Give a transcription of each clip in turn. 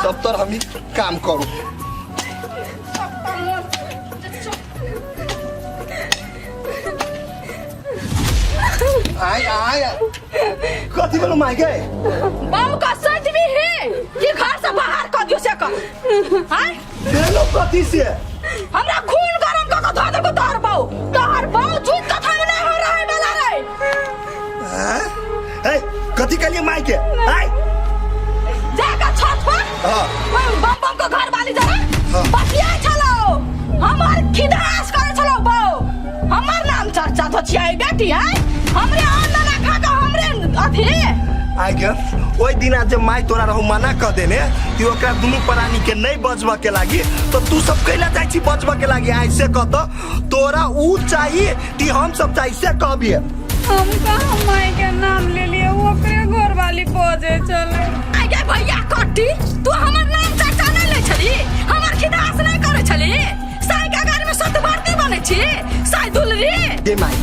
तब तर हम काम करूँ। आय कथी बोलो मायके बाबू का सच भी है कि घर से बाहर कर दियो से कर हां देलो कथी से हमरा खून गरम क धो दे को तोहर बाऊ झूठ कथा में नहीं हो रहा है वाला रे ए कथी के लिए मायके आय जाकर छत पर हां बम बम को घर वाली जरा बतिया चलो हमार खिदास करे चलो बाऊ हमार नाम चर्चा तो छियाई बेटी है हमरे अन्ना खा का हमरे अथी आय के ओई दिन आज माय तोरा रहू मना क देने कि ओकरा दुनु प्राणी के नहीं बचबा के लागी तो तू सब कैला जाय छी बचबा के लागी ऐसे कहत तोरा ऊ चाहिए कि हम सब चाहिए से कहबिए हम कहाँ माय के नाम ले लिए ओकरे घर वाली पहुंचे चले आय गे भैया कट्टी तू हमर नाम चर्चा नहीं ले छली हमर खिदास नहीं करे छली साई का घर में सत भर्ती बने छी साई दुलरी दे माय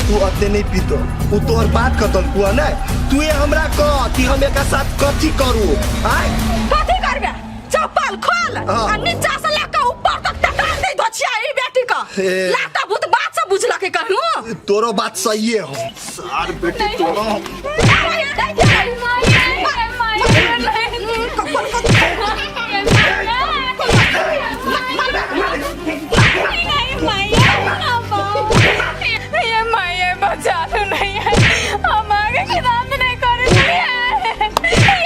तू अते नहीं पीतो ऊ तोर बात कतल कुआ नहीं तू ये हमरा कह कि हम एक साथ कथी करू आय कथी करबे चप्पल खोल आ नीचा से लेके ऊपर तक टटाल दे दो छियाई बेटी का लाता भूत बात से बुझला के कहूं तोरो बात सही है हो सार बेटी तोरो बचा तो नहीं है हम आगे खिदास नहीं करे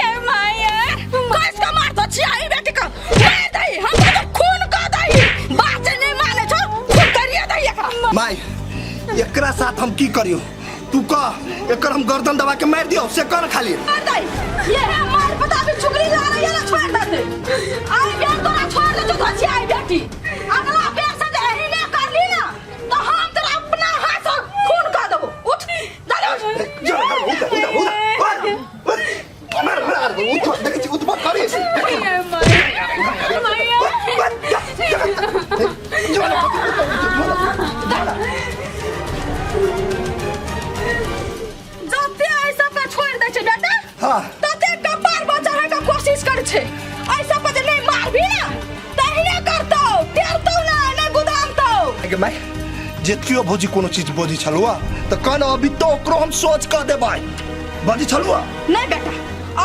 ये माया किसका मार दो छियाई बेटी का मार दई हम तो खून का दई बात नहीं माने छो खून करिए दई एकरा माय एकरा साथ हम की करियो तू कह एकर हम गर्दन दबा के मार दियो से कर खाली मार दई ये है मार पता भी चुगली ला रही है ना छोड़ दे आई बेन तोरा छोड़ दे तो छियाई बेटी अगला पैसा दे ही ना कर ली ना तो हम तेरा अपना हाथ से खून का देबो उठ दादा जब ऐसा पे छोड़ दे छे बेटा हां तते कपार बचावे का कोशिश कर छे ऐसा पे नहीं मार भी ना तहिने करतो तेरतो ना गुदाम तो आगे माय जेतियो भोजी कोनो चीज बोझी छलुआ तो कन अभी तो ओकरो हम सोच क देबै बोझी छलुआ नहीं बेटा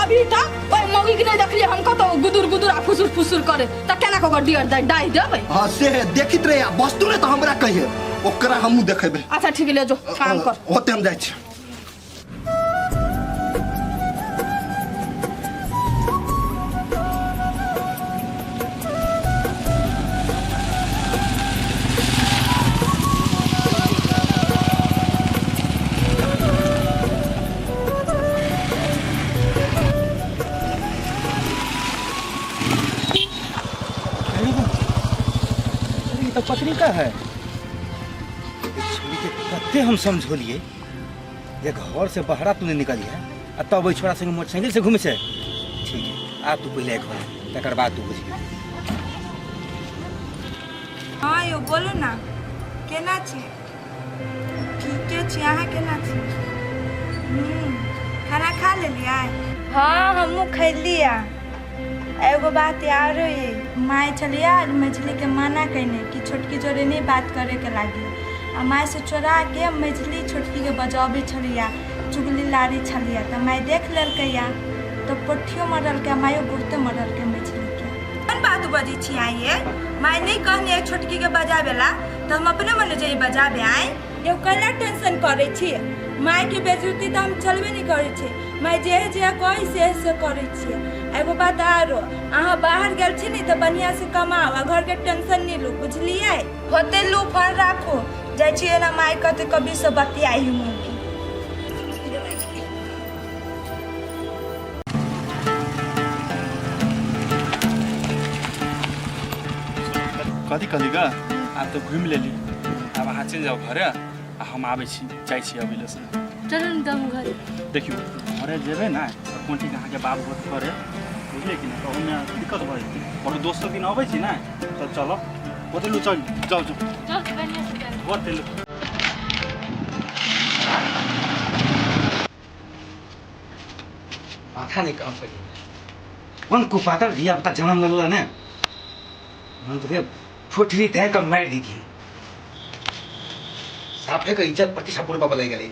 अभी तक ओए मौगी के नहीं देखलिए हमको तो गुदुर गुदुर आ फुसुर फुसुर करे त केना को डियर डाई देबै हां से देखित रे वस्तु ने तो हमरा कहिए ओकरा हमहु देखेबे अच्छा ठीक ले जो काम कर होते हम जाय छी तो पत्नी का है छोरी के कत्ते हम समझोलिए ये घर से बहरा तूने निकली है तब वही छोरा संग मोटरसाइकिल से घूमे से ठीक है आ तू पहले घर तकर बाद तू बुझी हाँ यो बोलो ना केना छी ठीके छी अहाँ केना छी खाना खा लेलियै हाँ हमहूँ खैलियै एगो बात यार ये माय छलिया मछली के मना कहने कि छोटकी जोरे नहीं बात करे के लागी आ माय से चोरा के मछली छोटकी के बजाबे छलिया चुगली लारी छलिया तो माय देख लेलकैया तो पोठियो मरल के मायो बहुते मरल के मछली के कौन बात बजी छी आइए माय नहीं कहने छोटकी के बजाबेला तो हम अपने मन जे बजाबे आए यो कला टेंशन करे छी माय के बेइज्जती तो हम चलबे नहीं करे छी माय जे कहि से करे छी एगो बात आरो अहाँ बाहर गेल छी नहीं तो बढ़िया से कमाओ घर के टेंशन नहीं लो बुझलिए होते लू फल राखो जाय छी ना माय कहते कभी से बतियाई हूं कथी कहलिगा आप तो घूम लेली अब अहाँ चलि जाओ घरे आ हम आबै छी जाइ छी अभी से चलो न दम घर देखियो घरे जेबै ना कोंटी के अहाँके बाप घर करे बुझलिए कि ना तो ओहिमे दिक्कत भऽ जेतै और दोसर दिन अबै छी ना तो चलो होटल चल जाओ जाओ बढ़िया से होटल माथा नहीं काम करिए कौन को पाता दिया पता जन्म लला ने मन तो फुटरी तय का मार दी थी साफे का इज्जत प्रति सब पूरा बदल गए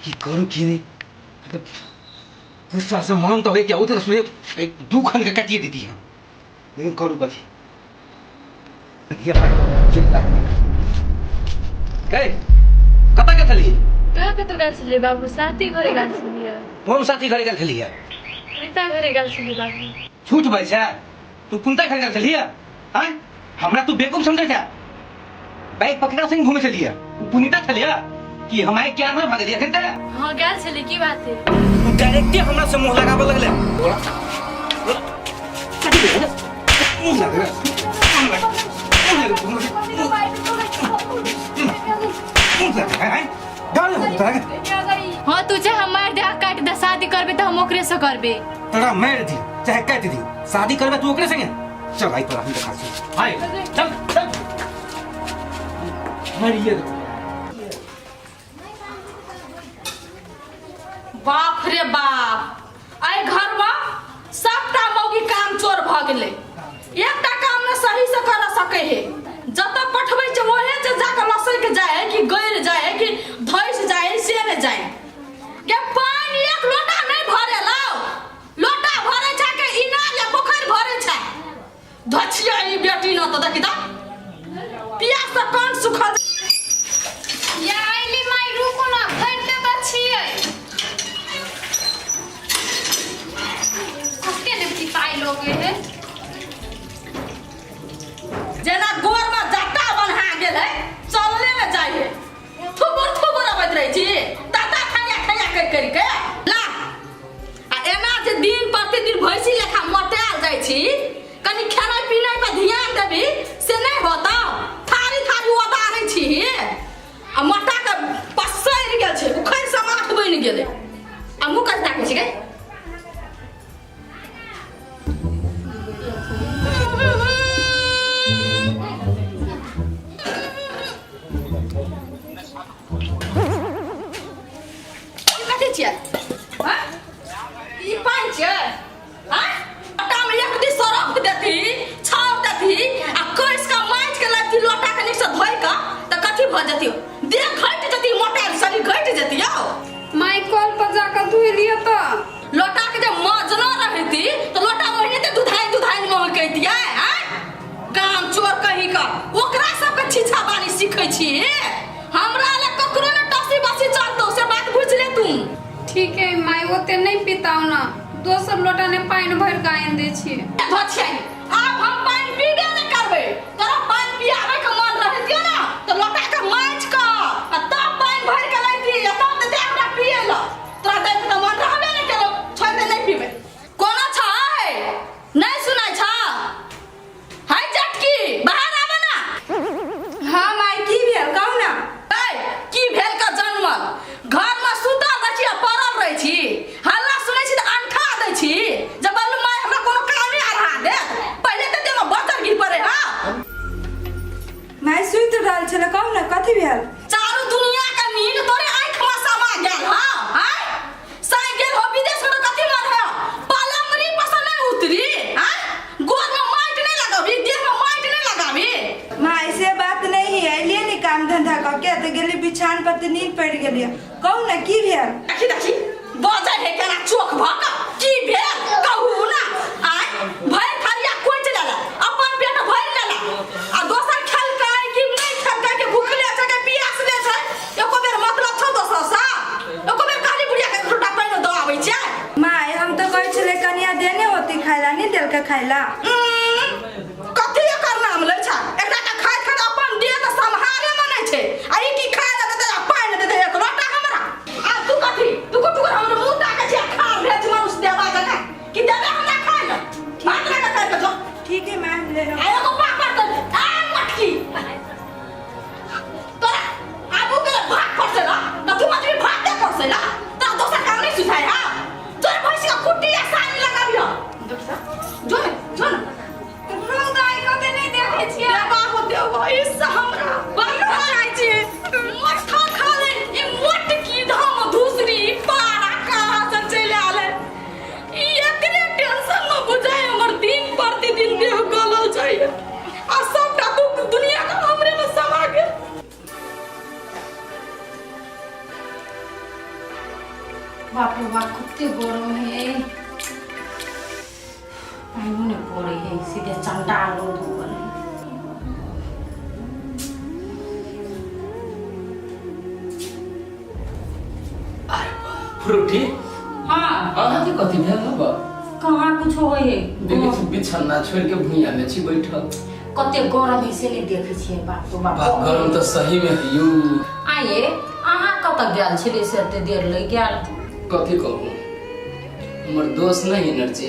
कि करूं कि नहीं तो कुछ साल से मान तो है क्या उधर उसमें एक दो खंड का काटिए देती है लेकिन करूं कभी ये चिल्ला काय कता के थली कहाँ कतो गाल छले बाबू साथी घरे गाल छलिए हम साथी घरे गल थली है पिता घरे गाल छले बाबू झूठ भाई जा तू कुंता घरे गल थली है हां हमरा तू बेवकूफ समझे जा बाइक पकड़ा सिंह घूमे चलिए पुनीता थली है कि हमारे क्या ना भाग दिया करता हाँ गाल छले की बात है तू डायरेक्ट हमरा से मुंह लगावे लगले बोला मुंह लगा हाँ तुझे हमारे देह काट दे शादी करबे तो हम ओकरे से करबे तोरा मार दी चाहे काट दी शादी करबे तू ओकरे संगे चल आई तोरा हम दिखा छी हाय चल चल मारिए बाप रे बाप आइ घर में सबटा मौगी काम चोर भ गेले एकटा काम न सही से कर सके है जत पठबै छ ओहे से जाके लसक जाए कि गैर जाए कि धइस जाए से न जाए के पानी एक लोटा नहीं भरे लाओ लोटा भरे छ के इनार या पोखर भरे छ धछिया ई बेटी न त देखि त पियास से कान सुखल या आइली माई रुको ना घर के बचिए किसके ने पिताई लोग है जेना गोर में जट्टा बन्हा गेल है चलने में चाहिए थुबुर अबैत रही छी ताता खैया कर के ला आ एना जे दिन प्रतिदिन भैंसी लेखा मोटाल जाइ छी कनी खाना पीना पर ध्यान देबी से नहीं होता थारी थारी ओदारै छी आ मोटा के पसैर गेल छै उखैर समाट बनि गेलै आ मुंह कत ताकै छी गे माई कॉल पर जाकर धुई लिया तो लोटा के जब मजना रहती तो लोटा वही ते दुधाई में कहती है गाम चोर कही का ओकरा सब के छीछा बानी सीखै छी हमरा ले ककरो ने टसी बसी चलतो से बात बुझ ले तुम ठीक है माई ओते नहीं पिताओ ना दोसर लोटा ने पानी भर के आइन दे छी धछै अब हम पानी पीबे न करबे तोरा पानी पियावे के मन रहतियो ना तो लोटा के मांज का तब पानी भर के लैती तब ते हमरा पिएला तोरा दे के मन रहबे न केलो छोड़ दे नहीं पीबे कोनो छ नहीं सुनाय छ हाय जटकी बाहर आवे ना हाँ माई की भेल कहू ना की भेल का जन्मल घर में सुतल रही पड़ल रही छी हल्ला सुनै छी त अंठा दै छी जब बोलू माय हमरा कोनो कामे आधा दे पहले त देमा बर्तन गिर पड़े हां माई सुइत रहल छले कहू ना कथी भेल चारू दुनिया का नींद तोरे आंख में समा गेल हां साइकिल हो विदेश में कथी मन है पलंगरी पर नहीं उतरी गोद में माइट नहीं लगाबी देह में माइट नहीं लगाबी माई से बात नहीं है लिए नहीं काम धंधा करके तो गेली बिछान पर तो नींद पड़ गेली कहू ना की भेल देखी बजा है केना चोख भका की भेल कहू ना भय खालिया कोइ चला अपन पेट भर लेला आ दोसर खेल काई कि नहीं खेल काई के भूखले छ के पियास ले छ एको बेर मतलब छ दोसर सा एको बेर काली बुढ़िया के छोटा पैनो दो आबै छै माई हम तो कहै छले कनिया देने होती खाइला नहीं देल के खाइला कथी एकर नाम लै छ एकरा के खाइ खाइ अपन देह के संहारे में नहीं छै आ ई की खाइ ले त पाइन दे दे एक लोटा हमरा आ तू कथी तू हमरा मुंह ताके छै खा भेज मनुष्य देवा का कि देबे हमरा खाइ ले भात लगा कर के जो ठीक है मैम ले लो आयो को पापड़ दे आ मटकी तोरा आबू के भात पड़सेला त तू मत भी भात दे पड़सेला त दोसर काम नहीं सुझाय हा तोर भैंसी का कुट्टी या सानी लगाबियो देखसा जो हम दाई को नहीं देखे छिए देबा हो देबो ई हमरा बंद हो जाय छी कते गरम है पानी ने पड़े है सीधे चंडाल रोड ऊपर है फ्रूटी हाँ अहाँ के कथी भेल हब कहाँ कुछ हो है देखै छी बिछन्ना छोड़ के भुइया में छी बैठल कते गरम है से नहीं देखे छिए बाप रे बाप बाप गरम तो सही में है यू आइए अहाँ कत गेल छले से एते देर लग गेल कथी कहूँ हमर दोस्त नहीं एनर्जी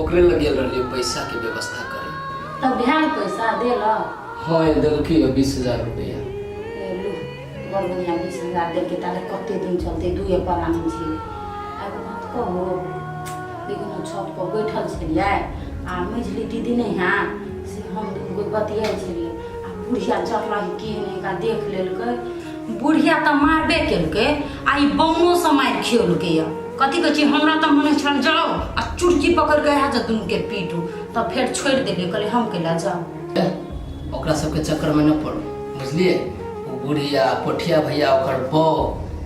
ओकरे लगे रहलिए पैसा के व्यवस्था करे तब ध्यान पैसा देला हाँ देलकी 20,000 रुपया बड़ बढ़िया 20,000 दे के ताले कते दिन चलते दुए परानी छी एगो बात कहो लेकिन छत पर बैठल छलिए आ मझली दीदी नहीं हाँ से हम दुगो बतियाई छलिए आ बुढ़िया चलला के नहीं का देख लेलकै बुढ़िया तो मारबे केलकै आ ई बौनो से मार खेलकै कथी कहै छी हमरा तो मने छन जाओ आ चुड़की पकड़ के हाथ दुनू के पीटू तब फिर छोड़ देले कहले हम केला जाओ ओकरा सबके चक्कर में न पड़ो बुझलिए वो बुढ़िया पोठिया भैया ओकर बौ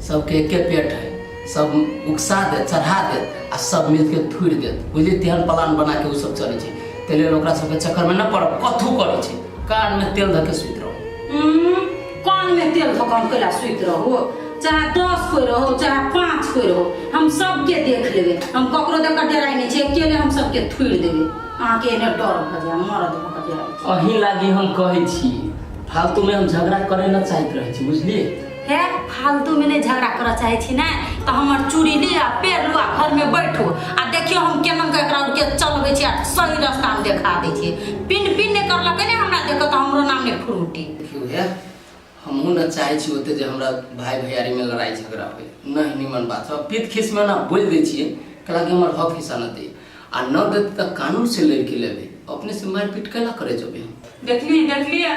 सबके एके पेट है सब उकसा दे चढ़ा दे आ सब मिल के थुड़ दे बुझलिए तेहन प्लान बना के उ सब चले छै तेले ओकरा सबके चक्कर में न पड़ो कथू करे छै कान में तेल धके सुत रहो कान में तेल धकम केला सुत रहो चाहे 10 कोई रहो चाहे 5 कोई रहो हम सबके देख लेबे हम ककरो देख के डराई नहीं छै अकेले हम सबके थुड़ देबे अहाँ के ने डर भ जाय मरद भ के डराई अही लागी हम कहै छी फालतू में हम झगड़ा करे न चाहत रहे छी बुझलिए हे फालतू में नहीं झगड़ा करे चाहे छी ना तो हमर चूड़ी लिया पैर लुआ घर में बैठो आ देखियो हम केना के एकरा के चलबे छी आ सही रास्ता में देखा दै छी पिन पिन ने करला के हमरा देखो तो हमरो नाम ने फ्रूटी देखियो हमहू न चाहे छी ओते जे हमरा भाई भैयारी में लड़ाई झगड़ा होय नहीं निमन बात है पीत खिस में ना बोल दे छिए कला के हमर हक हिस्सा न दे आ न दे त कानून से लड़के लेबे अपने से मारपीट केला करे जबे देखलिए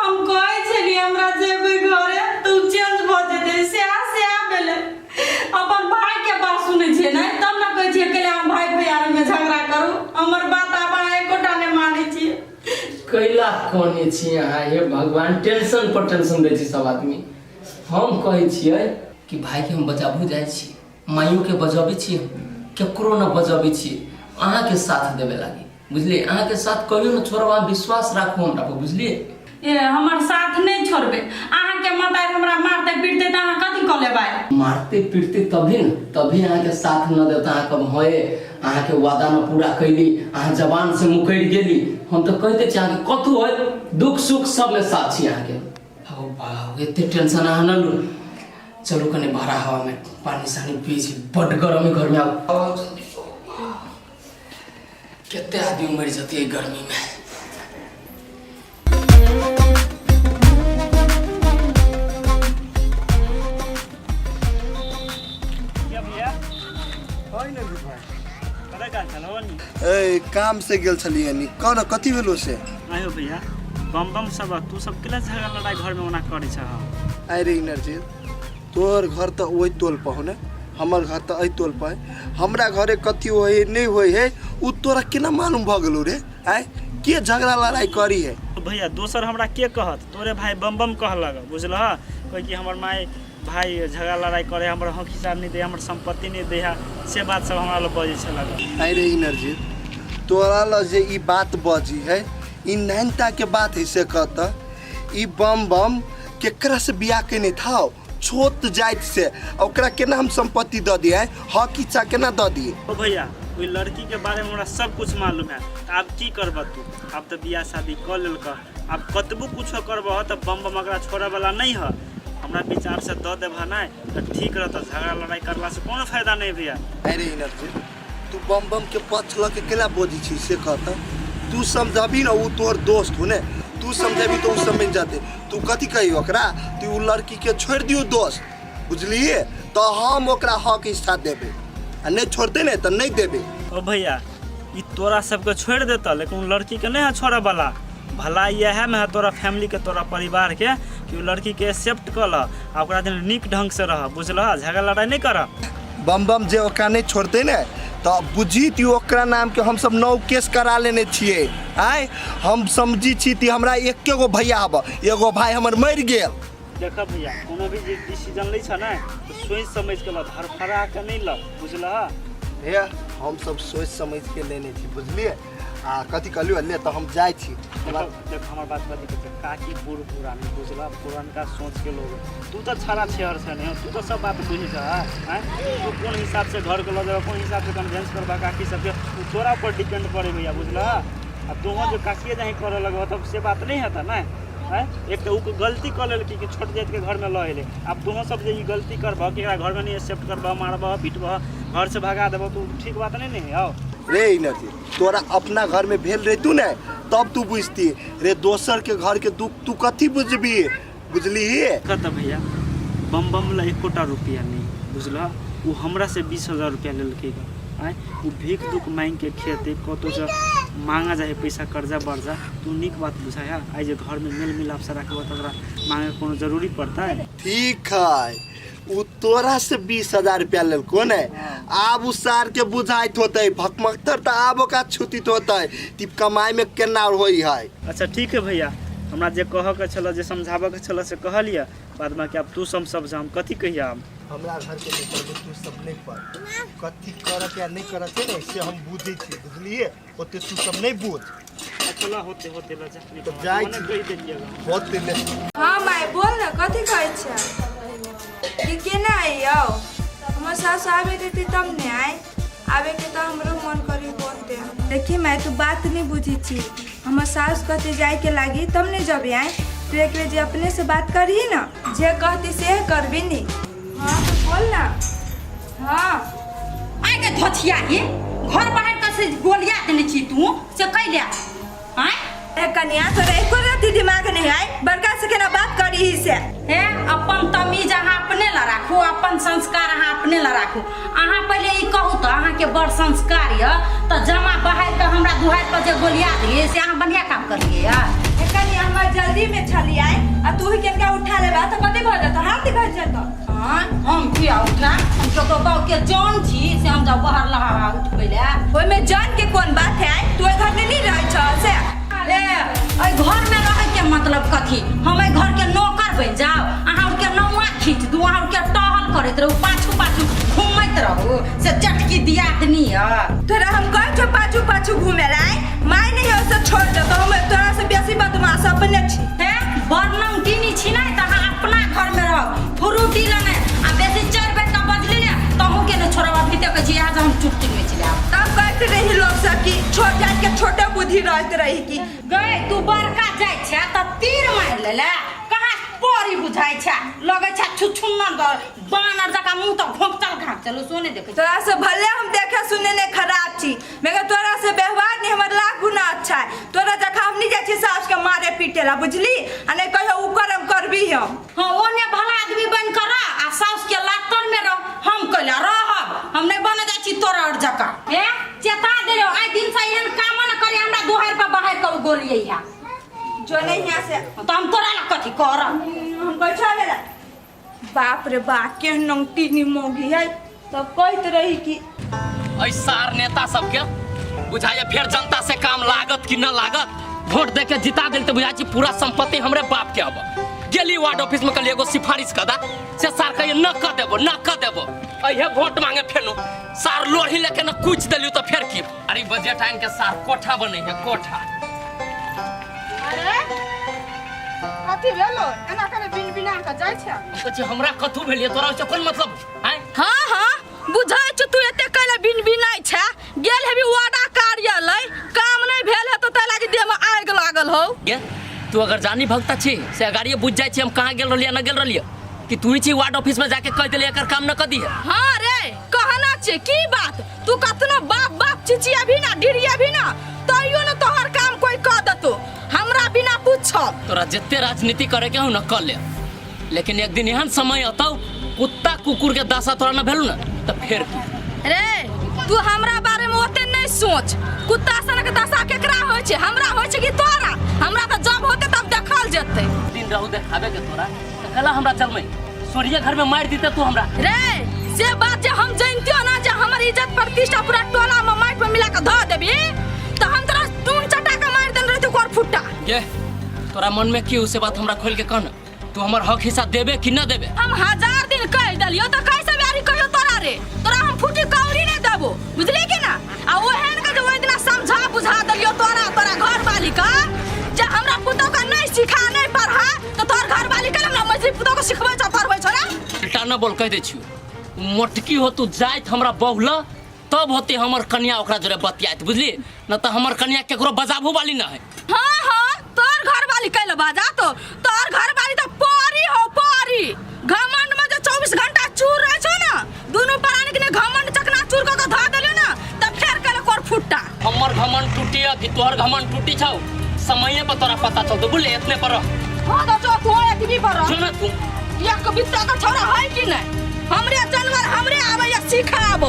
हम कहै छली हमरा जेबै घरे तू चेंज भ जेते से आ बेले अपन भाई के बात सुनै छै नै तब न कहै छै केले हम भाई भैयारी में झगड़ा करू हमर बात आबा एकोटा ने मानै छी कैला कोने छी अहाँ हे भगवान टेंशन पर टेंशन दै छी सब आदमी हम कहै छियै कि भाई के हम बचाबू जाइ छी माइयो के बजाबै छी केकरो न बजाबै छी अहाँ के साथ देबे लागी बुझलिए अहाँ के साथ कहियो न छोड़बा विश्वास राखू हमरा पर बुझलिए ए हमर साथ नहीं छोड़बे अहाँ के मतार हमरा मारते पीटते त अहाँ कथि क लेबै मारते पीटते तभी न तभी अहाँ के साथ न देता अहाँ कब होए अहाँ के वादा न पूरा कैली अहाँ जवान से मुकैर गेली हम तो कहते छी अहाँ के कथु होय दुख सुख सब में साथ छी अहाँ के हो बाप एते टेंशन अहाँ न लू चलो कने भरा हवा में पानी सानी पी छी बड गरम है घर में आओ कितने आदमी मर जाते हैं गर्मी में ए काम से गेल छलिए नी कौन कथी भेलो से आयो भैया बम बम सब तू सब केला झगड़ा लड़ाई घर में ओना करे छ अरे एनर्जी तोर घर तो ओइ तोल पर हो ने हमर घर तो अइ तोल पर हमरा घरे कथी होय नहीं होय है उ तोरा केना मालूम भ गेलो रे आय के झगड़ा लड़ाई करी है भैया दोसर हमरा के कहत तोरे भाई बम बम कहलक बुझलह कोई कि हमर माई भाई झगड़ा लड़ाई करे हमर हक हिसाब नहीं दे हमर संपत्ति नहीं दे से बात सब हमरा लोग बजे छलक अरे एनर्जी तोरा ल जे ई बात बजी है ई नैनता के बात है से कहता ई बम बम केकरा से बियाह केने था छोट जाइत से ओकरा केना हम संपत्ति द दिए हक इच्छा केना द दिए ओ भैया कोई लड़की के बारे में हमरा सब कुछ मालूम है अब की करब तू अब तो बियाह शादी कर लेलक अब कतबो कुछ करब त बम बम अगला छोड़े वाला नहीं है हमरा विचार से द देबा नहीं तो ठीक रहता झगड़ा लड़ाई करला से कोनो फायदा नहीं भैया अरे एनर्जी तू बम बम के पक्ष ल के केला बोझी छी से कहता तू समझबी ना वो तोर दोस्त हो ने तू समझबी तो उ समझ जाते तू कथी कही ओकरा तू लड़की के छोड़ दियो दोस्त बुझलिए तो हम ओकरा हक हिस्सा देबे आ नहीं छोड़ते ने तो नहीं देबे ओ भैया ई तोरा सबके छोड़ देता लेकिन लड़की के नहीं है छोड़े वाला भला यह में है तोरा फैमिली के तोरा परिवार के कि उ लड़की के एक्सेप्ट कर ल आ ओकरा दिन नीक ढंग से रह बुझलह झगड़ा लड़ाई नहीं कर बम बम जे ओकरा नहीं छोड़ते ने तो बुझी ती ओकरा नाम के हम सब 9 केस करा लेने छिए आय हम समझी छी ती हमरा एके गो भैया हब एगो भाई हमर मर गेल देखा भैया कोनो भी डिसीजन लै छ ना तो सोच समझ के ल, धरफड़ा के नहीं ल, बुझल? भैया हम सब सोच समझ के लेने छी, बुझलिए? आ कथी कहलियो ले तो हम जाय छी। देख हमार बात काकी बूढ़ पुरानी बुझला, पुरानका सोच के लोग। तू तो छाड़ा छेहर से नहीं, तू तो सब बात बुझी जा। तू कौन हिसाब से घर के लगे, कौन हिसाब से कन्वेंस करबा काकी सबके, तू तोरा पर डिपेंड करे भैया, बुझला? अब तू जो काकिए जहीं करे लगे तब से बात नहीं होता ना। एक तो गलती कर ले कि छोट जात के घर में ल अले, अब तुम सब जे गलती करबह कि घर में नहीं एक्सेप्ट करबह, मारबह पीटबह, घर से भगा देबह, तो ठीक बात नहीं है। आओ रे नथी तोरा अपना घर में भेल रहे तू ना तब तू बुझती रे, दोसर के घर के दुख तू कथी बुझबी, बुझली? कहता भैया बम ला 1 रुपया नहीं, बुझला? वो हमरा से 20,000 रुपया लेलकै। वो भीख दुख मांग के खेते कतो से मांगा जाए पैसा कर्जा बर्जा, तू निक बात बुझाया। आज घर में मेल मिलाप से रखबह तो मांगे कोनो जरूरी पड़ता है? ठीक है, उ तोरा से 20,000 रुपया लेलको ने, आब उ सार के बुझाइत होते, भकमक्तर तो आब का छुतित होते, तिप कमाई में केना होई है। अच्छा ठीक है भैया, हमरा जे कह के छल, जे समझाबे के छल से कहलिए, बाद में कि अब तू समझा, हम कथी कहिया? हमरा घर के ऊपर तू सब नहीं पर कथी करत या नहीं करत है ना, से हम बुझे छी, बुझलिए? ओते तू सब नहीं बुझ। चला होते ल जा, तो जाय छी, कहि देलिए बहुत दिन ले। हाँ माय बोल ना, कथी कहै छै कि केना आइयो? हमर सास आबे देती तब ने आए, आबे के तो हमरो मन करी बोलते। देखी मैं तू बात नहीं बुझी छी, हमर सास कहते जाए के लागी तब नहीं जब आए, तू एक बेर जे अपने से बात करी ना, जे कहती से करबी नहीं। हाँ तो बोल ना। हाँ आइ के धोछिया ये घर बाहर का से गोलिया देने छी तू से कह ले। आय कन्या तोरा एको रति दिमाग नहीं आए, बड़का से केना बात करी ही से? हे अपन तमीज अहाँ अपने ला राखू, अपन संस्कार अहाँ अपने ला राखू। अहाँ पहले ई कहू तो अहाँ के बड़ संस्कार य तो जमा बाहर के हमरा दुहार पर जे गोलिया दिए से अहाँ बढ़िया काम करिए यार। कन्या हम जल्दी में चली आए आ तू ही केनका उठा लेबा तो कथी भ जात? हाथ दिखा जात। हां हम किया उठना, हम तो गांव के जान छी से हम जा बाहर लहा उठ पहिले। ओइ में जान के कोन बात है? तू ए घर में नहीं रहै छ से? ए घर में रहे के मतलब कथी? हम घर के नौकर बन जाओ, अहाँ उनके नौवा खींच दू, अहाँ उनके टहल करैत रहू, पाछू पाछू घूमैत रहू, से चटकी दिया दनी है। तोरा हम कहै छ पाछू पाछू घूमे लाई, माय नहीं हो से छोड़ दे तो हम तोरा से बेसी बदमाश अपने छी। हे बरनम टीनी छी ना त अहाँ अपना घर में रह, फ्रूटी लेने आ बेसी 4 बजे तक बजली ने तहु के न छोड़वा भीते के छी, आज हम चुटकी में चला। तब कहते रही लोग सब की छोट जात के छोटे बुद्धि रहत रही की गए तू बड़का जाय छ त तीर मार लेले, कहाँ परी बुझाय छ, लगे छ छुछुन्ना बानर जका मुंह तो घोंचल चलो सोने देखे। तोरा से भले हम देखे सुने ने खराब छी, मगर तोरा से व्यवहार नहीं हमर लाख गुना अच्छा है। तोरा जका हम नहीं जाय छी सास के मारे पीटे ला, बुझली? आ नहीं कहियो उ करम करबी हम। हां ओने भला आदमी बन कर आ सास के लातर में रह, हम कहला रहब, हम नहीं बने जाय छी तोरा और जका। ए चेता देलो आइ दिन से एहन काम न करी, हमरा दुहार पर बाहर कर गोलियै है जो नहीं यहाँ से तो हम तोरा ला कथी कर? हम बैठा लेला। बाप रे बाप के नंगटी मोगी है, तब कहत रही कि सार नेता सबके बुझाइए फिर जनता से काम लागत कि न लागत। वोट दे के जिता दिल तो बुझाई पूरा संपत्ति हमरे बाप के अब। गेली वार्ड ऑफिस में कल एगो सिफारिश कर दा से सार कहिए न कर देबो, न कर देबो। अहे वोट मांगे फेनो सार लोढ़ी लेके न कुछ दिलियो तो फिर की? अरे बजट आइन के सार कोठा बने है, कोठा। अरे कथी भेलो एना करे बिन बिना के जाय छ? कछ हमरा कथु भेलिए तोरा से कोन मतलब है? हां हां बुझाय छ तू एते कले बिन बिनाय छ, गेल हेबी वादा कार्यालय, काम नहीं भेल है तो त लागी देह में आग लागल हो। ये तू अगर जानी भक्ता छी से अगाड़िए बुझ जाय छी हम कहां गेल रहलिए न गेल रहलिए कि तू ही छी वार्ड ऑफिस में जाके कह देले एकर काम न कर दी है। हां रे कहना छे की बात, तू कतनो बाप बाप चिचिया भी ना डिरिया भी ना तइयो न तोहर काम कोई कह दतो, हमरा बिना पूछ। तोरा जितने राजनीति करे के हो न कर ले, लेकिन एक दिन एहन समय अतौ कुत्ता कुकुर के दशा तोरा न भेलु न तो फिर रे तू हमरा बारे में ओते नहीं सोच, कुत्ता सन के दशा केकरा होय छे, हमरा होय छे कि तोरा? हमरा तो जब होते तब देखल जते। दिन रहू देखावे के तोरा तो कला हमरा चल में सोरिया घर में मार दीते तू हमरा। रे से बात जे हम जानतियो ना जे हमर इज्जत प्रतिष्ठा पूरा टोला में माइट में मिला के ध देबी तो हम तोरा टून चटा के मार देन रहते कोर फुट्टा। ये तोरा मन में की उसे बात हमरा खोल के कहना तू हमार हक हिस्सा देबे कि न देबे? हम 1000 दिन कह दलियो तो कैसे ब्यारी कहियो तोरा रे? तोरा हम फूटी कौड़ी नहीं देबो, बुझली कि ना? आ ओहन के जो इतना समझा बुझा दलियो तोरा घर वाली का, जे हमरा पुतो का नहीं सिखा नहीं पढ़ा तो तोर घर वाली के ना मजरी पुतो को सिखबै छ पढ़बै छ ना? उल्टा न बोल, कह दे छियो। मोटकी हो तू जाइत हमरा बहुला तब होते हमर कन्या ओकरा जोरे बतियात, बुझली? न त हमर कन्या केकरो बजाबू वाली न है। हाँ हाँ, तोर घर वाली कैले बाजा तो तोर घर वाली तो परी हो परी। घमंड में जो 24 घंटा चूर रहे छो ना, दोनों प्राणी के घमंड चकना चूर को धा देलियो ना, तब फेर केले कोर फुट्टा। हमर घमंड टूटी अभी तोहर घमंड टूटी छौ, समय पर तोरा पता चलतो, बुझले? इतने पर हां तो जो तू एतबी पर सुन तू या कविता का छोरा है कि नहीं? हमरे जानवर हमरे आवे या सिखाब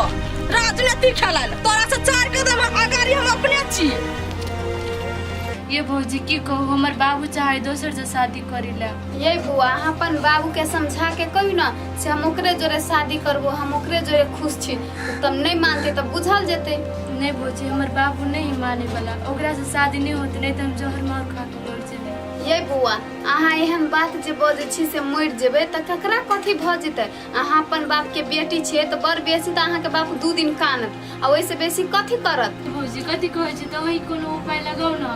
राजनीति खेलाल, तोरा से 4 कदम आगारी हम अपने छी। ये भौजी की कहू, हमर बाबू चाहे दोसर से शादी करिला। ये बुआ अपन बाबू के समझा के कही ना से हम ओकरे जोरे शादी करबो, हम ओकरे जोरे खुश छी। तब नहीं मानते तब बुझल जेते। नहीं भौजी, हमर बाबू नहीं माने वाला, ओकरा से शादी नहीं होते, नहीं तो हम जहर मार खा के मर जेबे। ये बुआ अहाँ एहन बात जे बजे छी से मर जेबे त ककरा कथी भ जेते? अहाँ अपन बाप के बेटी छे त बड़ बेसी त अहाँ के बाप 2 दिन कानत, आ ओइसे बेसी कथी करत? भौजी कथी कहै छी, त वही कोनो उपाय लगाउ ना।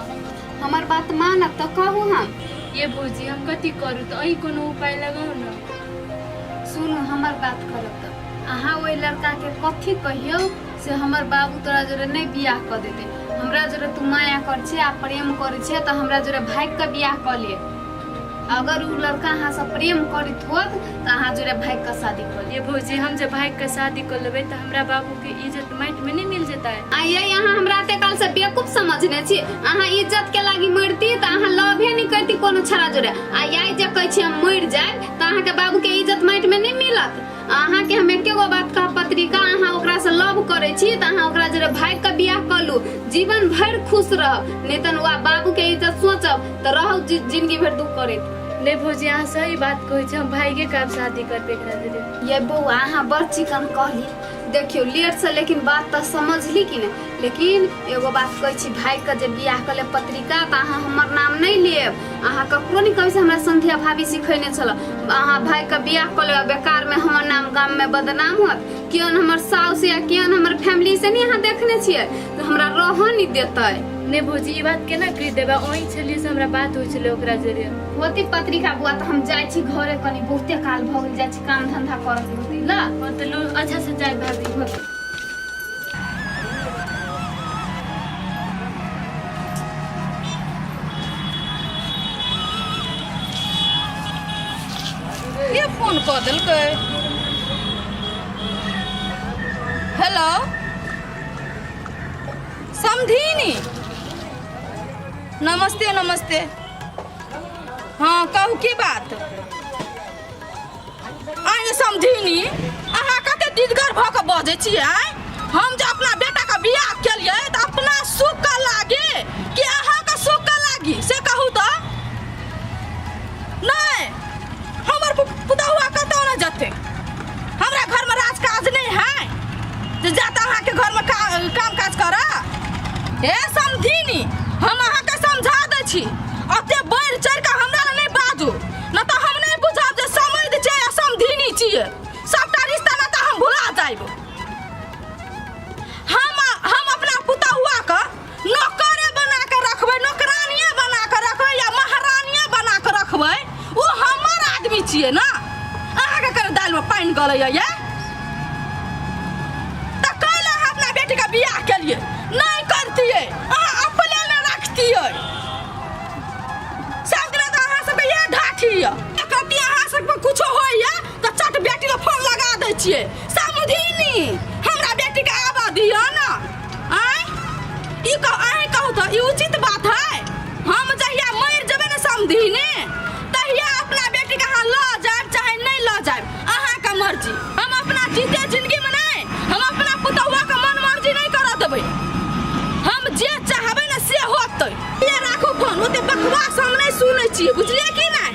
हमर बात मानब त कहू हम। ये भौजी हम कथी करू, त वही कोनो उपाय लगाउ ना। सुनु हमर बात करब त अहाँ ओइ लड़का के कथी कहियो से हमर बाबू तोरा जोरे नहीं बियाह क देते। हमरा जोरे तू माया कर छे आ प्रेम करे छे त हमरा जोरे भाग के बियाह क ले। अगर उ लड़का अहाँ से प्रेम करित होत त अहाँ जोरे भाग के शादी कर ले। ये भौजी हम जब भाग के शादी कर लेबै त हमरा बाबू के इज्जत माइट में नहीं मिल जेता है। आ ये अहाँ हमरा ते काल से बेवकूफ समझने छी। अहाँ इज्जत के लागी मरती त अहाँ लवे नहीं करती कोनो छड़ा जोरे। आ याई जे कहै छी हम मर जाय त अहाँ के बाबू के इज्जत माइट में नहीं मिलत। अहाँ के हम एकेगो बात कह पत्रिका, अहाँ ओकरा से लव करे छी त अहाँ ओकरा जोरे भाग के बियाह कर लू, जीवन भर खुश रहब। नहीं त बाबू के इज्जत सोचब त रहू जिंदगी भर दुख करत। नहीं भौजी अहाँ सही बात कहै छी, हम भाई के काम शादी करबे एकरा जोरे। ये बउआ अहाँ बड़ चिकन कहली, देखियो लेट से लेकिन बात तो समझली कि नहीं? लेकिन एगो बात कहै छी, भाई के जे बियाह कले पत्रिका त अहाँ हमर नाम नहीं लेब। अहाँ ककरो नहीं कहै से हमरा संध्या भाभी सिखैने छल। अहाँ भाई के बियाह कले बेकार में हमर नाम गाम में बदनाम होत। केहन हमर साउस या केहन हमर फैमिली से नहीं अहाँ देखने छियै तो हमरा रह नहीं देतै। नहीं भौजी ई बात केना कहि देबा, ओही छलिए से हमरा बात होय छले ओकरा जोरे। होती पत्रिका बुआ त हम जाय छी घरे, कनी बहुते काल भ गेल, जाय छी काम धंधा करत होती ला। मतलब अच्छा से जाय भाभी। ये फोन कर देलकै। हेलो समधिनी, नमस्ते नमस्ते। हाँ कहू की बात? आइ समधिनी अहाँ कते दिदगर भ के बजै छियै? हम जे अपना बेटा के बियाह केलियै त अपना सुख के लागी कि अहाँ के सुख के लागी से कहू त? नहीं हमर पुतहुआ कतौ न जते, हमरा घर में राजकाज नहीं है जे जाता अहाँ के घर में काम काज कर। हे समधिनी हम अहाँ के समझा दै छी, ओते बढ़ चढ़ के हमरा नहीं बाजू, न तो हम नहीं बुझब जे समझ छै या समधिनी छियै। सबटा रिश्ता न तो हम भुला जाइब। हम अपना पुतहुआ के नौकरे बना के रखबै, नौकरानिये बना के रखबै या महारानिये बना के रखबै, वो हमर आदमी छियै ना। अहाँ के कर दाल में पानी गलैया ये त कैले अपना बेटी के बियाह केलिए नहीं करतिए, अहाँ अपने न रखतिए। सबके त अहाँ सब ये ढाठी ये कति अहाँ सब कुछ होइए त चट बेटी ले फोन लगा दै छियै। समधिनी हमरा बेटी के आबा दियो ना। आय ई कहू त ई उचित बात है? हम जहिया मर जेबे न समधिनी तहिया अपना बेटी के अहाँ ल जाब चाहे नहीं ल जाब, अहाँ के मर्जी। हम अपना जीते जिंदगी में नहीं, हम अपना पुतहुआ के मन मर्जी नहीं कर देबै। हम जे चाहबै न से होतै। ये राखू फोन, ओते बकवास हम नहीं सुनै छियै, बुझलिए कि नहीं?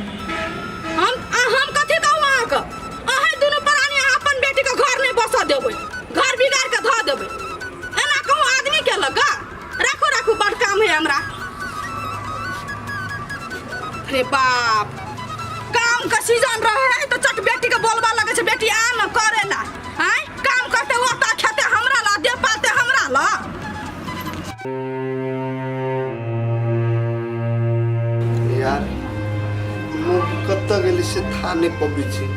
हम कथी कहू अहाँ के? अहाँ दुनू प्राणी अहाँ अपन बेटी के घर नहीं बस देबै, घर बिगाड़ के ध देबै। एना कहू आदमी के लगा? राखू बड़ काम है हमरा। अरे बाप, काम का सीजन रहे तो चट बेटी के बोलबा लगे छे बेटी आ न करे ला हैं काम करते ओता खेते हमरा ला दे पाते हमरा ला। यार मोगी कत्ता गेली से था नहीं पबी छी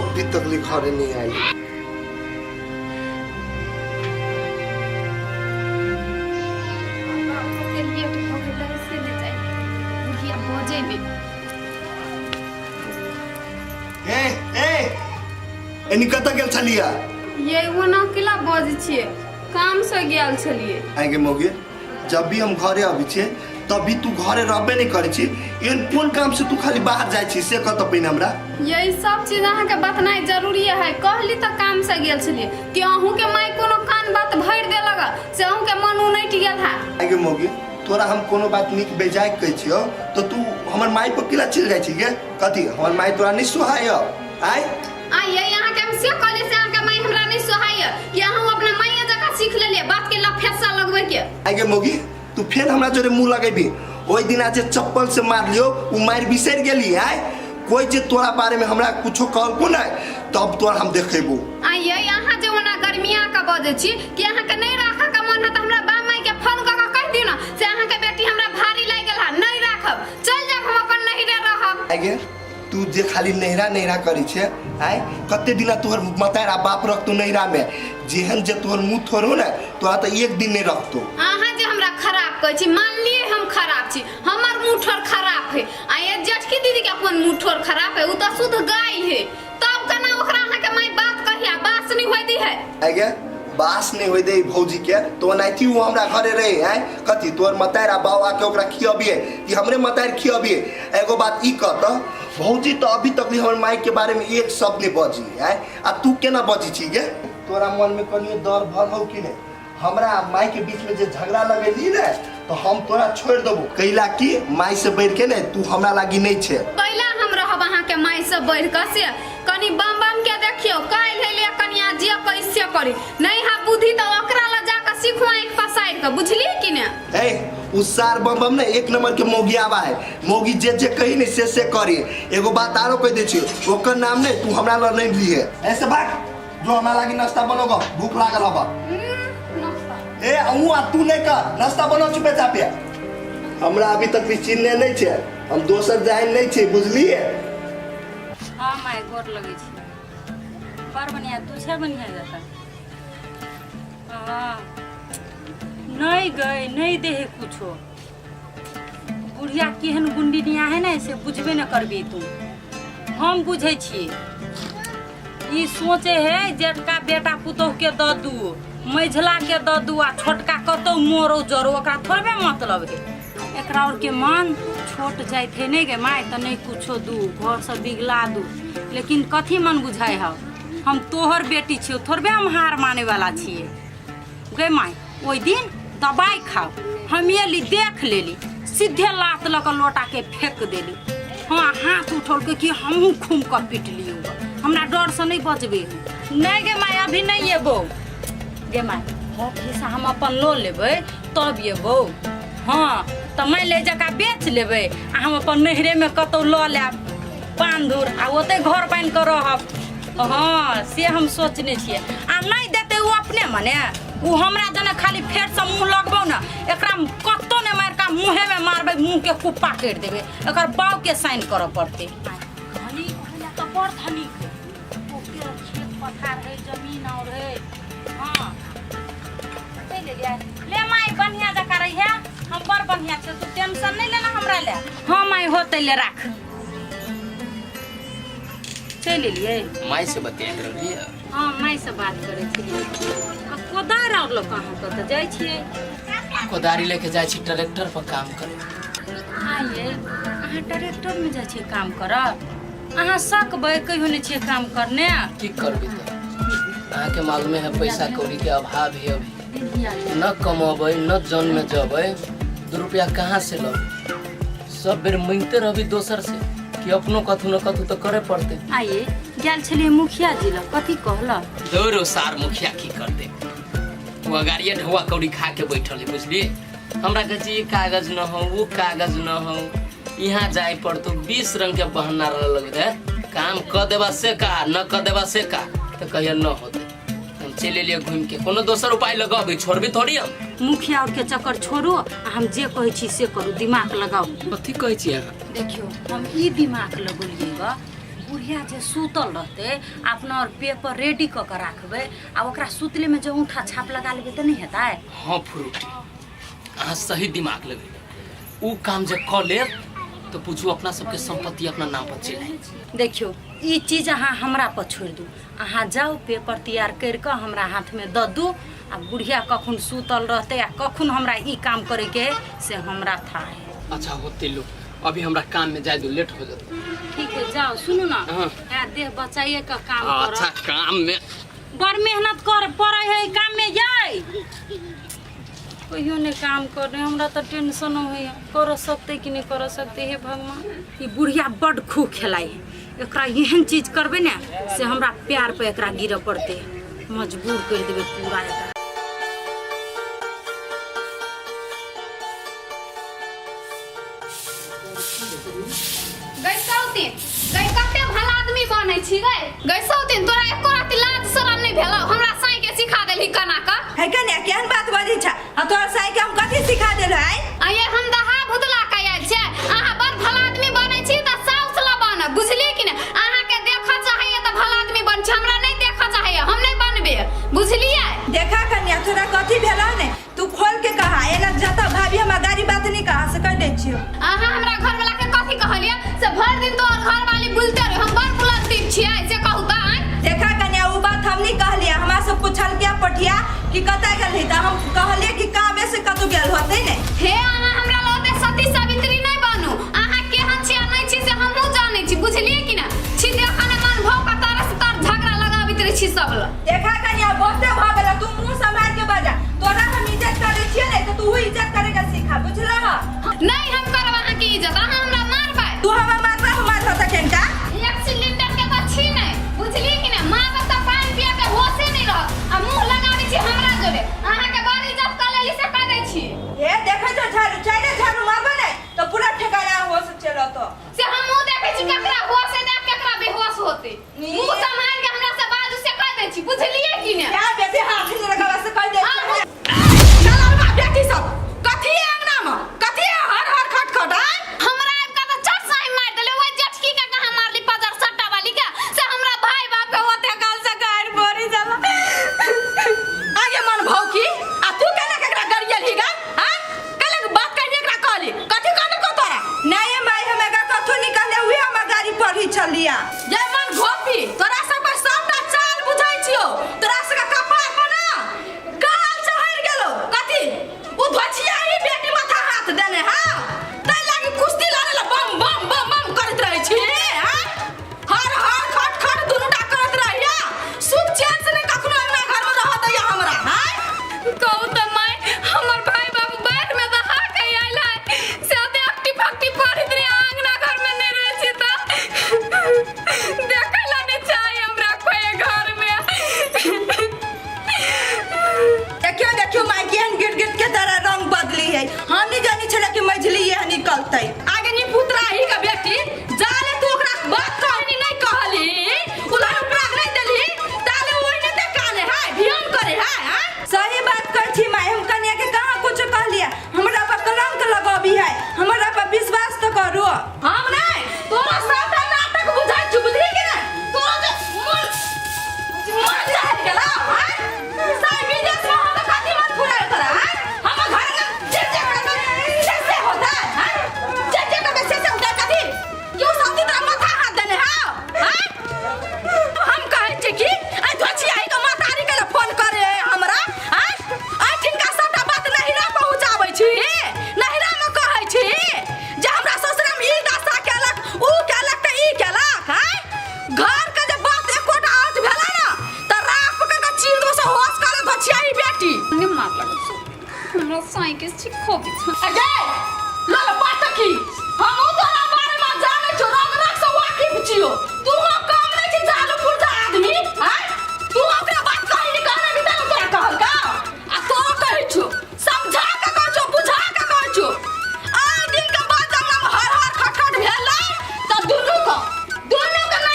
अभी तक ली घरे नहीं आई। एनी कत्ता गेल छलिया ये वो ना किला बज छिए काम से गेल छलिए। आगे मोगी जब भी हम घरे आबी छे तभी तू घरे रहबे नहीं करे छी एन कोन काम से तू खाली बाहर जाय छी से कत पहिन हमरा। यही सब चीज अहाँ के बतनाई जरूरी है कहली त काम से गेल छलिए कि अहू के माई कोनो कान बात भर दे लगा से अहू के मन उनट गेल है। आगे मोगी तोरा हम कोनो बात निक बेजाय कहै छियो तो तू हमर माई पर किला चल जाय छी गे कथि हमर माई तोरा नहीं सुहाय आय ये यहाँ के हम से कहले से अहाँ के माई हमरा नहीं सुहाय कि अहू अपना माई जका सीख लेलिए बात के लफेसा लगबै के। आगे मोगी तू फिर हमरा जोरे मुंह लगेबी ओई दिन आज चप्पल से मार लियो उ मार बिसर गेली आय कोई जे तोरा बारे में हमरा कुछो कहलको ना तब तोरा हम देखेबो। ये यहाँ जे ओना गर्मिया का बजे छी कि अहाँ के नहीं राखा का मन है त हमरा बा माई के फोन क के कह दियो ना से अहाँ के बेटी हमरा भारी लाग गेल है नहीं राखब चल जाब हम अपन नहिरे रहब। आगे तू जे खाली नहिरा नहिरा करी छे आय कते दिना तोहर मतारा बाप रखतो नहिरा में जेहन जे तोहर मुंह थोरो ना तोरा त एक दिन नहीं रखतो। अहाँ जे हमरा खराब कहै छी मान लिए हम खराब छी हमर मुंह ठोर खराब है आ ये जेठकी दीदी के अपन मुंह ठोर खराब है उ त शुद्ध गाय है तब कना ओकरा अहाँ के माई बात कहिया बास नहीं होय दी है। आगे बास नहीं होय दे भौजी के तो नाइती वो हमरा घरे रहे हैं कथि तोर मतारा बाबा के ओकरा खियबिए कि हमरे मतार खियबिए। एगो बात ई कहत भौजी तो अभी तक हमर माई के बारे में एक शब्द नहीं बजी है आ तू केना बजी छी गे तोरा मन में कनियो डर भर हो कि नहीं हमरा माई के बीच में जे झगड़ा लगेली ने तो हम तोरा छोड़ देबो कैला कि माई से बढ़ के ने तू हमरा लागी नहीं छे। कैला हम रहब अहाँ के माई से बढ़ के से कनी बम बम के देखियो काल हेले कनिया जे कैसे करी नहीं हा बुद्धि तो ओकरा ला जाके सीखो एक पसाइर के बुझली कि ने। ए उसार बम बम ने एक नंबर के मोगी आवा है मोगी जे जे कही नहीं से करी। एगो बात आरो कह दे छी ओकर नाम नहीं तू हमरा ला नहीं लिए ऐसे भाग जो हमरा लागी नाश्ता बनोगा भूख लागल हबा ए अहू आ तू नहीं कर नाश्ता बनो चुपे चापे हमरा अभी तक भी चिन्हने नहीं छे हम दोसर जाइन नहीं छे बुझलिए। हाँ माय गोर लगे छी पर बढ़िया तू छे बढ़िया जाता हाँ नहीं गए नहीं दे कुछो बुढ़िया केहन गुंडी निया है ना से बुझबे न करबी तू हम बुझे छी ई सोचे है जेठका बेटा पुतोह के द दू मझला के द दू आ छोटका कतो मोरो जरो ओकरा थोड़बे मतलब है एकरा और के मन छोट जाय थे नहीं गे माय तो नहीं कुछो दू घर से बिगला दू लेकिन कथी मन बुझाए है हम तोहर बेटी छियो थोड़बे हम हार माने वाला छिए गे माय ओई दिन दवाई खाओ हम ये ली देख लेली सीधे लात लक लोटा के फेंक देली हाँ हाथ उठल के कि हमहू खूम कर पीट लियो हमरा डर से नहीं बचबे नहीं गे माय अभी नहीं एबो गे माय हिस्सा हम अपन लो लेबै तब एबो हाँ तो मैं ले जका बेच लेबै आ हम अपन नहरे में कतौ ल लेब पान धूर आ ओते घर पानि के रहब हाँ से हम सोचने छियै आ नहीं देते वो अपने मने वो हमरा जने खाली फेर से मुंह लगबो ना एकरा कत्तो ने मार का मुंहे में मारबै मुंह के कुप्पा कर देबै एकर बाव के साइन करऽ पड़ते धनी कहला तो बड़ धनी ओके खेत पथार है जमीन और है हाँ ले माई बढ़िया जका रही है हम बड़ बढ़िया छे तू टेंशन नहीं लेना हमरा ले हाँ माई होते ले राख चल लिए माई से बतियात रहिए हाँ माई से बात करे छी कोदार और लोग कहां कत जाय छिए कोदारी लेके जाय छी ट्रैक्टर पर काम करे आइए अहाँ ट्रैक्टर में जाय छी काम कर अहाँ सकबै कहियो नहीं छी काम करने की करबी तो अहाँ के मालूम है पैसा कौड़ी के अभाव है अभी न कमबै न जन में जबै 2 रुपया कहाँ से लो सब बेर मांगते रहबी दोसर से कि अपनो कथु न कथु तो करे पड़ते। आइए गेल छलिए मुखिया जी ल कथी कहला दौड़ो सार मुखिया की कर दे वो गाड़िया ढवा कौड़ी खा के बैठल है बुझलिए हमरा कहे ये कागज न हो वो कागज न हो यहाँ जाए पड़तो 20 रंग के बहाना लग रहे काम क देबा से का न क देबा से का तो कहिया न होते। हम चले लिए घूम के कोनो दोसर उपाय लगाबी, छोड़बी थोड़ी हम। मुखिया और के चक्कर छोड़ो, हम जे कहै छी से करू, दिमाग लगाओ। कथी कहै छी अहाँ? देखियो हम ई दिमाग लगोलिएगा, बुढ़िया जे सुतल रहते अपना और पेपर रेडी क के रखबे, आ ओकरा सुतले में जो उठा छाप लगा लेबे त नहीं हेतै। हाँ फ्रूटी, अहाँ सही दिमाग लगे। ऊ काम जे क ले तो पूछू अपना सबके संपत्ति अपना नाम पर चले। देखियो ई चीज अहाँ हमरा पर छोड़ दू, अहाँ जाओ पेपर तैयार कर के हमरा हाथ में द दू, आ बुढ़िया कखन सुतल रहते आ कखन हमरा ई काम करे के से हमरा था है। अच्छा होते लो, अभी हमरा काम में जाए दो, लेट हो जाते। ठीक है जाओ, सुनो ना हाँ। देह बचाइए का काम अच्छा करो। काम में बड़ मेहनत कर पड़े है काम में जाए, कहियो ने काम कर रहे, हमरा तो टेंशन है, कर सकते कि नहीं कर सकते है भगवान। ये बुढ़िया बड़ खूब खेलाई है, एकरा एहन चीज करबे ना से हमरा प्यार पे एकरा गिर पड़ते, मजबूर कर देबे पूरा एकरा। गई कते भला आदमी बनै छी गई सौतीन, तोरा एको राति लाज शरम नहीं भेलौ? हमरा साई के सिखा देली कना का है कन्या केहन बात बजै छ? आ तोरा साई के हम कथी सिखा देलो है? आये हम दहा भुतला का आयल छै। अहाँ बड़ भला आदमी बनै छी त साउस ला बन, बुझली कि ने? अहाँ के देखा चाहिए त भला आदमी बन छी, हमरा नहीं देखा चाहिए, हम नहीं बनबे, बुझलिए? देखा कन्या तोरा कथी भेलो ने, तू खोल के कहा। एना जता भाभी हमरा गाड़ी बात नहीं कहा से कह दे छियो। अहाँ हमरा घर वाला के कथी कहलिए से भर दिन तो घर वाली बुलते रहे, हम बड़ बुलती छियै से कहू त। देखा कन्या वो बात हम नहीं कहलिए, हमरा से पूछल के पठिया कि कतै गेल है त हम कहलिए कि कामे से कतौ गेल होतै ने। हे अहाँ हमरा लोते सती सावित्री नहीं बनू, अहाँ केहन छी आ नहीं छी से हमहू जानै छी, बुझलिए कि ना? छी देखने मन भौ का तरस तर झगड़ा लगाबित रही छी सब ल। देखा कन्या बहुते भ गेल, तू मुंह संभाल के बजा। तोरा हम इज्जत करे छियै ने त तू इज्जत करे के सीखा, बुझला? नहीं हम करब अहाँ की इज्जत, अहाँ हमरा मारबै। तू हमरा मारबा, हम मारबा त केनका? एक सिलेंडर के त छी नहीं, बुझली कि ना? मारब त पानी पिया के होशे नहीं रहत, आ मुंह लगाबै छी हमरा जोरे। अहाँ के बड़ इज्जत क लेली से कह दै छी। ए देखै छ झाड़ू चाइने झाड़ू मारबा ने त पूरा ठेकाना होश चलो तो। से हम मुंह देखै छी केकरा होश है देख केकरा बेहोश होते। मुंह संभाल के हमरा से बाजू से कह दै छी, बुझलिए कि ना? क्या बेटे हाथ नहीं लगावा से कह दे। चलो बा बेटी सब कथी है अंगना में, कथी है हर हर खटखट है? हमरा आब का त चट साई मार देले, ओइ जटकी के कहां मारली पजर सट्टा वाली के से हमरा भाई बाप के होते काल से गाड़ बोरी जाला। आगे मन भाव की आ तू केना केकरा गरियल ही गा? हां केले बात कहनी एकरा कहली कथी कहनी को तोरा? नहीं माई हमें का कथु निकले हुए हम गाड़ी पढ़ी चलिया। जय मन घोपी तोरा सब पर सबटा चाल बुझाई छियो, तोरा सब का कपार बना काल चढ़ गेलो कथी उ ध्वचिया ही बेटी माथा हाथ देने हां तै लागी कुश्ती लड़े ला बम बम बम बम करत रहे छी। हां हर हर खट खट दुनुटा करत रहिया, सुख चैन से नहीं कखनो हमरा घर में रहत या हमरा। हां कहू त माई हमर भाई बाबू बैठ में दहा के आइल है, से ओते अक्टी फक्टी पड़ित रे आंगना घर में नहीं रहे छी त देखला नहीं चाहिए हमरा कोई घर में। देखियो देखियो माई केहन गिर गिर के तरह रंग बदली है। हम नहीं जानी छले कि मझली यह निकलतै। आगे नी पुत्रा ही का बेटी जाले तू ओकरा बात कहनी नहीं कहली, उधर उपराग नहीं देली ताले ओइ ने ते काने है ध्यान करे है। हां सही बात कर छी माई, हम कन्या के कहां कुछ कह लिया। हमरा पर कलंक लगाबी है, हमरा पर विश्वास तो करो। हम नहीं तोरा सबटा नाटक बुझाई छु, बुझली कि ना? तोरा जे मन जाए गेला। हां साई विदेश में हम कथी मत फुराए तोरा। हां हम घर में जे से होता है। हां जे का से होता कथी क्यों सब तेरा माथा हाथ देने हां? हां हम कहे छी कि आ ध्वचिया ही का मातारी के फोन करे हमरा। हां आ जिनका सबटा बात नहिरा पहुंचाबै छी, नहिरा में कहै छी जे हमरा ससुरा में ई दशा केलक ऊ केलक त ई केलक। हां घर के जे बात एकोटा आउट भेला ना त राख पकड़ के चीर दो से होश करे ध्वचिया ही बेटी। ने मार लगल सो हमरा साई के सिखो भी अगे लाल बात की हम ऊ तोरा बारे में जाने छो, रंग रंग से वाकिफ छियो। तू हम काम नहीं छी जालू पुरजा आदमी। हां तू ओकरा बात कहि नहीं कहने भी तने तोरा कहल का आ तो कहै छो समझा के कहै छो बुझा के कहै छो। आइ दिन के बाद हमरा में हर हर खटखट भेलै त दुनू के ना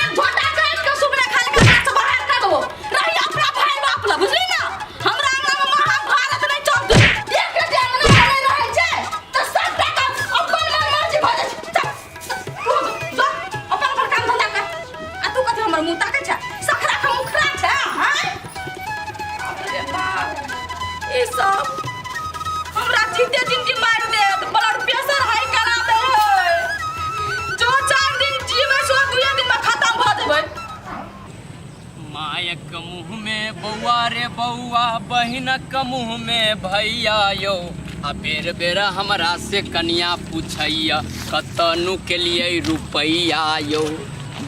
देखते जिनकी मार दे ब्लड प्रेशर हाई करा दे है जो 4 दिन जीवे सो 2 दिन में खत्म भ जेबै। मायक मुँह में बौआ रे बौआ, बहिनक मुँह में भैया यो। आ बेर बेर हमरा से कनिया पूछैया, कतनु के लिए रुपैया यो।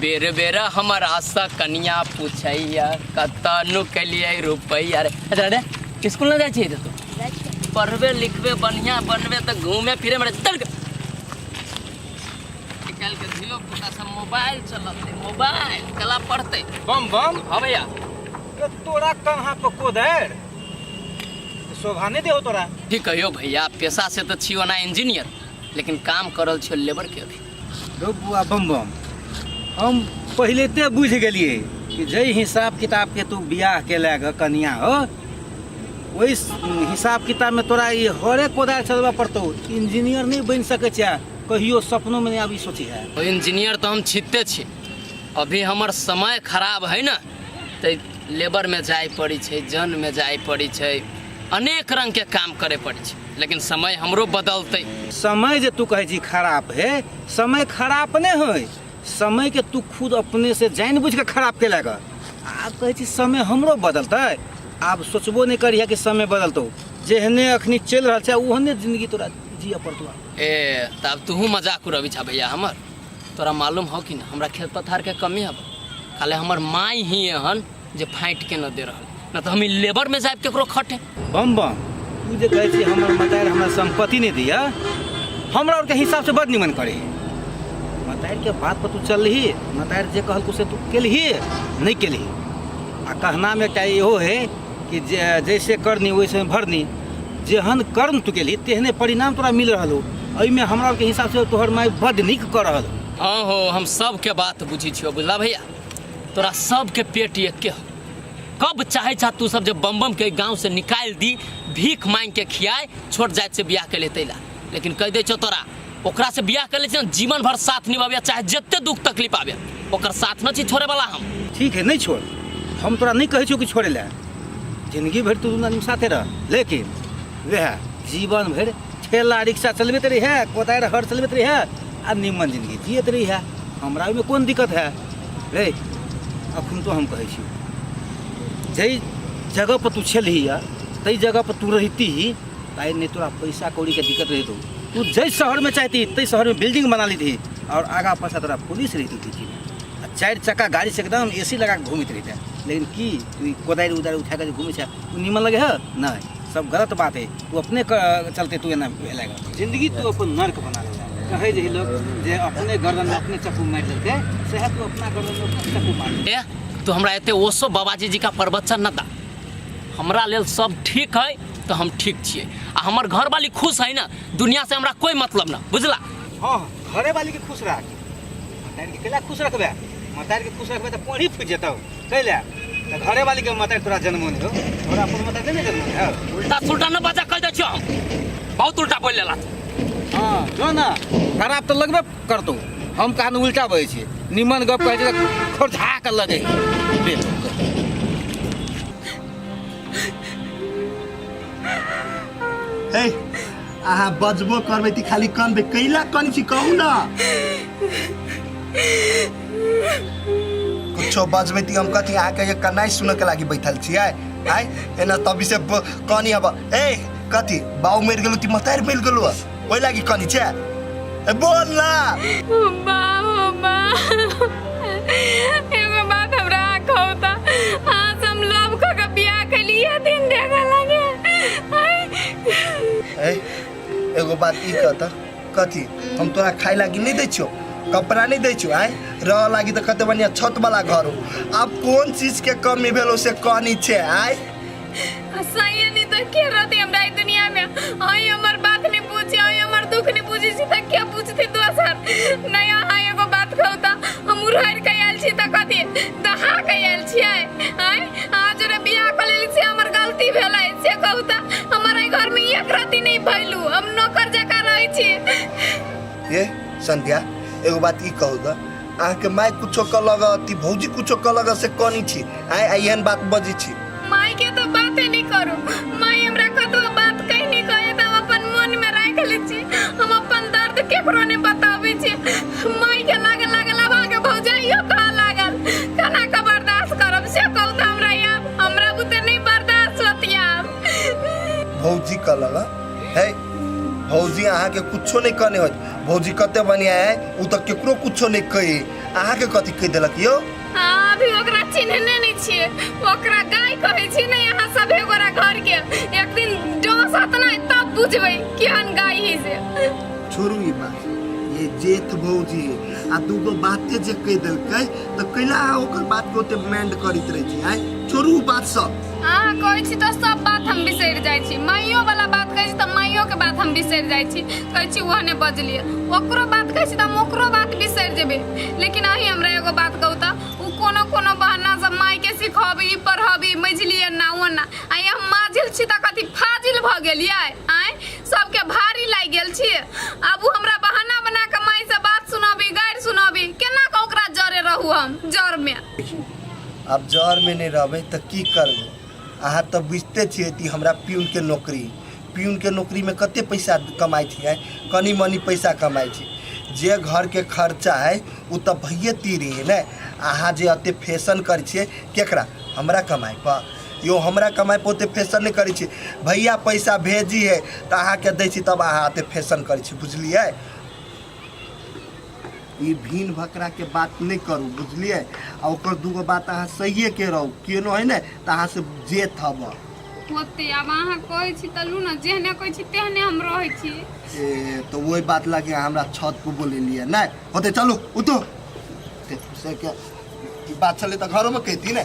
बेर बेर हमरा से कनिया पूछैया, कतनु के लिए रुपैया रे। अच्छा रे स्कूल न जाइ छी तो पढ़बे लिखबे बढ़िया बनबे तो घूमे फिरे में चल निकाल के धियो पुता सब मोबाइल चलते, मोबाइल कला पढ़ते। बम बम हाँ भैया। तो तोरा कहाँ पे कोदर शोभा नहीं दे तोरा। ठीक कहियो भैया, पेशा से तो छियो ना इंजीनियर, लेकिन काम करल छियो लेबर के अभी। रो बुआ बम बम, हम पहले ते बुझ गेलिए कि जय हिसाब किताब के तू बियाह के लाग कनिया हो, वही हिसाब किताब में तोरा ये हरे कोदार चलवा पड़तो। इंजीनियर नहीं बन सके छे, कहियो सपनों में नहीं आबी सोची है। तो इंजीनियर तो हम छिते छी, अभी हमर समय खराब है ना, तो लेबर में जाए पड़ी छे, जन में जाए पड़ी छे, अनेक रंग के काम करे पड़ी छे, लेकिन समय हमरो बदलते। समय जे तू कहे छी खराब है, समय खराब नहीं है, समय के तू खुद अपने से जान बुझ के खराब के लगा। आप कहे छी समय हमरो बदलते, आप सोचबो नहीं करिया कि समय बदलतो। जेहने अखनी चल रहा है ओहने जिंदगी तोरा जिया पड़तो। ए तब तू मजाक उड़ाबी छा भैया हमर। तोरा मालूम हो कि ना हमरा खेत पथार के कमी है, खाले हमर माई ही एहन जे फाइट के न दे रहल, न तो हम लेबर में जाए केकरो खटे। बम बम, तू जे कहे छी हमर मतार हमरा संपत्ति नहीं दिया, हमरा और के हिसाब से बद निमन करे। मतार के बात पर तू चल रही, मतार जे कहल कुछ तू केलही नहीं केलही। आ कहना में क्या इहो है कि जैसे करनी वैसे भरनी, जेहन कर्म तू केली तेहने परिणाम तोरा मिल रहा हो। में हमरा के हिसाब से तोहर माई बड निक कर रहा। हाँ हो, हम सब के बात बुझी छियो बुझला भैया। तोरा सब के पेट एके हो। कब चाहे छा तू सब जब बम बम के गांव से निकाल दी, भीख मांग के खियाए, छोट जात से बियाह के लेते ला, लेकिन कह दे छो तोरा ओकरा से बियाह कर ले जीवन भर साथ निभावे, चाहे जितने दुख तकलीफ आवे ओकर साथ न छी छोड़े वाला हम। ठीक है नहीं छोड़, हम तोरा नहीं कहे छो कि छोड़े ला, जिंदगी भर तू दुनिया साथे रह, लेकिन वह जीवन भर ठेला रिक्शा चलबे रही है, कोदार हर चलबे रही है, आ निमन जिंदगी जियत रही है। हमरा में कौन दिक्कत है रे। अखन तो हम कहे छी जई जगह पर तू छलही है, तई जगह पर तू रहती ही, ताई नहीं तोरा पैसा कौड़ी के दिक्कत रही। तू जई शहर में चाहती तई शहर में बिल्डिंग बना ली थी, और आगा पाछा तोरा पुलिस रहती थी, 4 चक्का गाड़ी से एकदम एसी लगा के घूमत रही। लेकिन की तू कोदार उदार उठा कर घूमे छा, तू निमन लगे है नहीं, सब गलत बात है। तू अपने चलते तू एना भेलेगा, जिंदगी तू अपन नर्क बना लेगा। कहे जे लोग जे अपने गर्दन में अपने चाकू मार देते, सेह तू अपना गर्दन में अपने चाकू मार दे। तो हमरा एते ओसो बाबाजी जी का प्रवचन न दा, हमरा लेल सब ठीक है तो हम ठीक छिए, आ हमर घर वाली खुश है ना, दुनिया से हमरा कोई मतलब ना, बुझला। हाँ घरे वाली के खुश रख, मतार के केला खुश रखबे, मतार के खुश रखबे तो पढ़ी फुट जेतौ कैले। तो घरे वाली के मतार तोरा जन्म नहीं हो, तोरा अपन मतार नहीं जन्म है। उल्टा सुल्टा न बाजा कह दे छियो, हम बहुत उल्टा बोल लेला। हाँ जो ना खराब तो लगबे करतौ, हम कहां उल्टा बोले छी, निमन गप कहे छी खोरझा के लगे। हे अहाँ बजबो करबै ती खाली कनबे कैला कनी छी कहू ना। कुछो बजबै ती हम कथी आके ये कनाई सुने के लागी बैठल छियै। आइ एना तभी से कनी अब ए कथी बाऊ मर गेलु ती मतार मिल गेलु ओइ लागी कनी छै। ए बोल ना बाबा एगो बात हमरा कहता, आज हम लोग का बियाह के लिए दिन देखा लगे। ए एगो बात ई कहता, कथी हम तोरा खाए लागी नहीं दै छियो, कपड़ा नहीं दै छियो, आइ रह लागी तो कते बढ़िया छत वाला घर हो। अब कौन चीज के कमी भेलो से कहनी छै। आइ सही नहीं तो के रहते हमरा दुनिया में, आई हमर बात नहीं पूछे, आई हमर दुख नहीं पूछी छी त क्या पूछती दोसर। नया हाय एगो बात कहता, हम उड़ार के आयल छी त कथी दहा के आयल छी। आई आज रे बियाह कर लेली से हमर गलती भेलै से कहता, हमारे घर में एक राती नहीं भइलू, हम नौकर जका रहै छी। ये संध्या एगो बात ई कहू त, अहाँ के माय कुछो कहलग ती भौजी कुछो कहलग से कहनी छी। आइ एहन बात बजी छी। माई के तो बातें नहीं करू, माई हमरा कतो बात कहीं नहीं कहे त अपन मन कहलक है भौजी अहाँ के कुछो नहीं कहने हो भौजी कते बढ़िया है उ तो केकरो कुछो नहीं कही अहाँ के कथी कह देलक यो हाँ अभी ओकरा चिन्हने नहीं छिए ओकरा गाय कहै छी ने यहाँ सब एगोरा घर के एक दिन डोस आतना तब बुझबै केहन गाय है से छोड़ू ई बात ये जेठ भौजी आ दूगो बाते जे कह देलकै तो कैला ओकर बात के ओते मेंड करित रही छी आइ छोड़ू बात सब अहाँ कहै छी तो सब बात हम बिसरि जाइ छी माइयो वाला बात कहै छी तो माइयो के बात हम बिसरि जाइ छी कहै छी ओहने बजलिए ओकरो बात कहै छी तो हम ओकरो बात बिसरि जेबै लेकिन अही हमरा एगो बात कहू त उ कोनो कोनो बहाना सब माई के सिखबी पढ़बी मझलिए ना ओना आइ हम माजिल छी त कथी फाजिल भ गेलियै आइ सबके भारी लागि गेल छी अब उ हमरा बहाना बना के माई से बात सुनबी गारि सुनबी केना के ओकरा जरे रहू हम जर में अब जर में नहीं रहबै त की करबै अहाँ तो बुझते छियै कि हमरा पियून के नौकरी में कते पैसा कमाई छियै कनी मनी पैसा कमाई छी जे घर के खर्चा है उ तो भइए तीरी है ने अहाँ जे अते फैशन करै छियै केकरा हमरा कमाई पर यो हमरा कमाई पर ओते फैशन नहीं करै छी भैया पैसा भेजी है तो अहाँ के दै छी तब अहाँ अते फैशन करै छी बुझलियै ई भीन भकरा के बात नहीं करू बुझलिए आ ओकर दूगो बात अहाँ सहिए के रहू केनो है ने त अहाँ से जे थब होते अब अहाँ कहै छी तलू न जेहने कहै छी तेहने हम रहै छी ए तो वही बात लगे हमरा छत पर बोले लिए नहीं होते चलू उतो से के बात चले त घरों में कहती ने